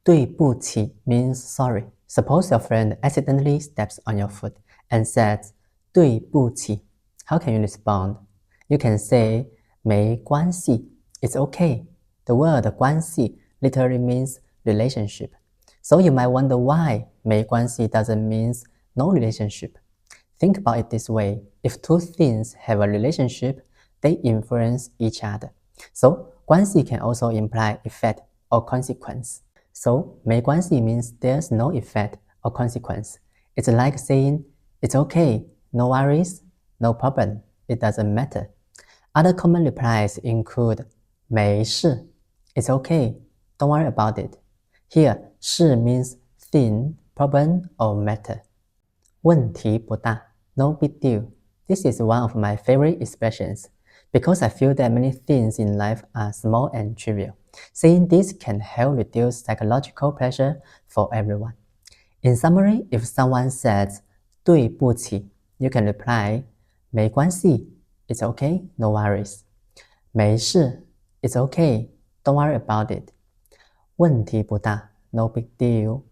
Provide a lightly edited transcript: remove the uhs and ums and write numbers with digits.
对不起 means sorry. Suppose your friend accidentally steps on your foot and says 对不起. How can you respond? You can say 没关系 It's okay. The word 关系 literally means relationship. So you might wonder why 没关系 doesn't mean no relationship. Think about it this way. If two things have a relationship, they influence each other. So 关系 can also imply effect or consequence. So 没关系 means there's no effect or consequence. It's like saying, it's okay, no worries, no problem, it doesn't matter. Other common replies include 没事 it's okay, don't worry about it. Here, 事 means thing, problem, or matter. 问题不大 no big deal. This is one of my favorite expressions because I feel that many things in life are small and trivial. Saying this can help reduce psychological pressure for everyone. In summary, if someone says 对不起 you can reply 没关系 it's okay, no worries. 没事 it's okay, don't worry about it. 问题不大 no big deal.